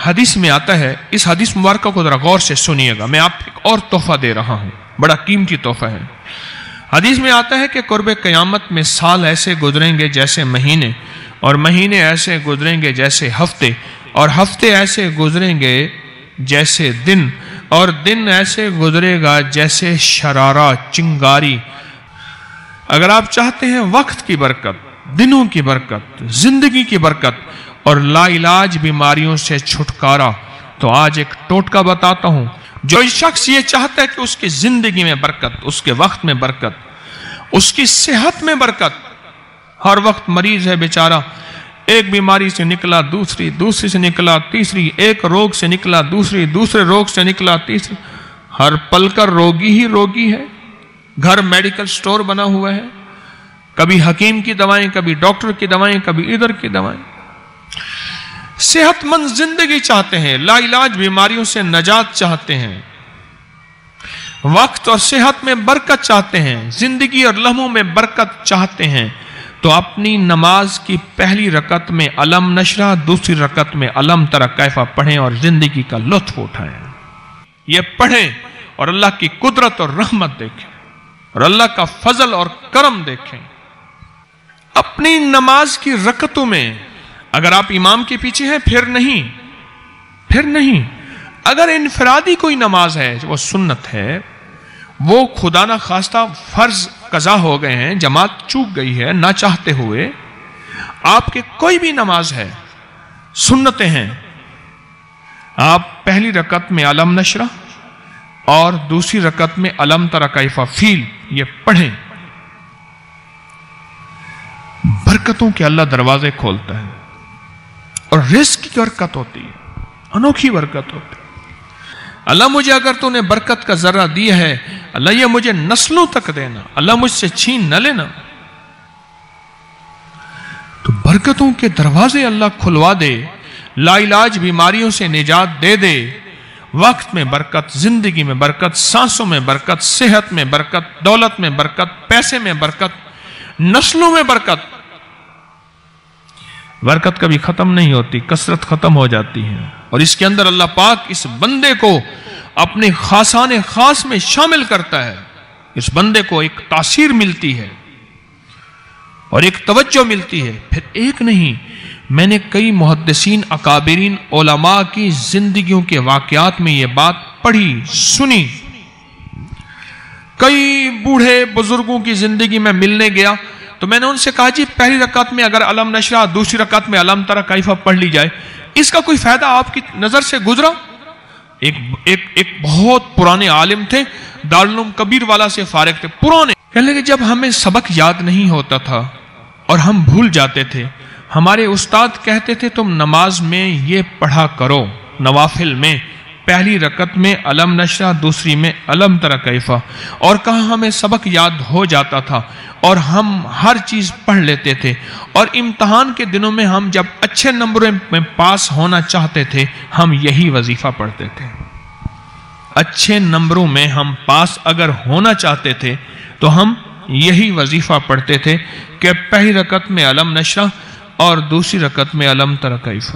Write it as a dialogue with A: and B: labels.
A: حدیث میں آتا ہے، اس حدیث مبارکہ کو ذرا غور سے سنیے گا، میں آپ ایک اور تحفہ دے رہا ہوں، بڑا قیمتی تحفہ ہے۔ حدیث میں آتا ہے کہ قرب قیامت میں سال ایسے گزریں گے جیسے مہینے، اور مہینے ایسے گزریں گے جیسے ہفتے، اور ہفتے ایسے گزریں گے جیسے دن، اور دن ایسے گزرے گا جیسے شرارہ، چنگاری۔ اگر آپ چاہتے ہیں وقت کی برکت، دنوں کی برکت، زندگی کی برکت اور لا علاج بیماریوں سے چھٹکارا، تو آج ایک ٹوٹکا بتاتا ہوں۔ جو شخص یہ چاہتا ہے کہ اس کی زندگی میں برکت، اس کے وقت میں برکت، اس کی صحت میں برکت، ہر وقت مریض ہے بیچارہ، ایک بیماری سے نکلا دوسری، دوسری سے نکلا تیسری، ایک روگ سے نکلا دوسری، دوسرے روگ سے نکلا تیسری، ہر پل کر روگی ہی روگی ہے۔ گھر میڈیکل سٹور بنا ہوا ہے، کبھی حکیم کی دوائیں، کبھی ڈاکٹر کی دوائیں، کبھی ادھر کی دوائیں۔ صحت مند زندگی چاہتے ہیں، لا علاج بیماریوں سے نجات چاہتے ہیں، وقت اور صحت میں برکت چاہتے ہیں، زندگی اور لمحوں میں برکت چاہتے ہیں، تو اپنی نماز کی پہلی رکعت میں علم نشرہ، دوسری رکعت میں علم تری کیف پڑھیں اور زندگی کا لطف اٹھائیں۔ یہ پڑھیں اور اللہ کی قدرت اور رحمت دیکھیں اور اللہ کا فضل اور کرم دیکھیں۔ اپنی نماز کی رکعتوں میں اگر آپ امام کے پیچھے ہیں پھر نہیں، اگر انفرادی کوئی نماز ہے وہ سنت ہے، وہ خدا نہ خواستہ فرض قضا ہو گئے ہیں، جماعت چوک گئی ہے نہ چاہتے ہوئے، آپ کے کوئی بھی نماز ہے، سنتیں ہیں، آپ پہلی رکعت میں علم نشرہ اور دوسری رکعت میں علم تری کیف فیل یہ پڑھیں۔ برکتوں کے اللہ دروازے کھولتا ہے اور رزق کی برکت ہوتی ہے، انوکھی برکت ہوتی ہے۔ اللہ مجھے اگر تو نے برکت کا ذرہ دیا ہے، اللہ یہ مجھے نسلوں تک دینا، اللہ مجھ سے چھین نہ لینا۔ تو برکتوں کے دروازے اللہ کھلوا دے، لا علاج بیماریوں سے نجات دے دے، وقت میں برکت، زندگی میں برکت، سانسوں میں برکت، صحت میں برکت، دولت میں برکت، پیسے میں برکت، نسلوں میں برکت۔ برکت کبھی ختم نہیں ہوتی، کثرت ختم ہو جاتی ہے، اور اس کے اندر اللہ پاک اس بندے کو اپنے خاصان خاص میں شامل کرتا ہے۔ اس بندے کو ایک تاثیر ملتی ہے اور ایک توجہ ملتی ہے۔ پھر ایک نہیں، میں نے کئی محدثین، اکابرین، علماء کی زندگیوں کے واقعات میں یہ بات پڑھی، سنی۔ کئی بوڑھے بزرگوں کی زندگی میں ملنے گیا تو میں نے ان سے کہا جی پہلی رکعت میں اگر علم نشرہ، دوسری رکعت میں علم تری کیف پڑھ لی جائے، اس کا کوئی فائدہ آپ کی نظر سے گزرا؟ ایک بہت پرانے عالم تھے، دارالعلوم کبیر والا سے فارغ تھے، پرانے، کہنے لگے جب ہمیں سبق یاد نہیں ہوتا تھا اور ہم بھول جاتے تھے، ہمارے استاد کہتے تھے تم نماز میں یہ پڑھا کرو، نوافل میں پہلی رکعت میں علم نشرہ، دوسری میں علم تری کیف، اور کہاں ہمیں سبق یاد ہو جاتا تھا اور ہم ہر چیز پڑھ لیتے تھے، اور امتحان کے دنوں میں ہم جب اچھے نمبروں میں پاس ہونا چاہتے تھے ہم یہی وظیفہ پڑھتے تھے۔ اچھے نمبروں میں ہم پاس اگر ہونا چاہتے تھے تو ہم یہی وظیفہ پڑھتے تھے کہ پہلی رکعت میں علم نشرہ اور دوسری رکعت میں علم تری کیف۔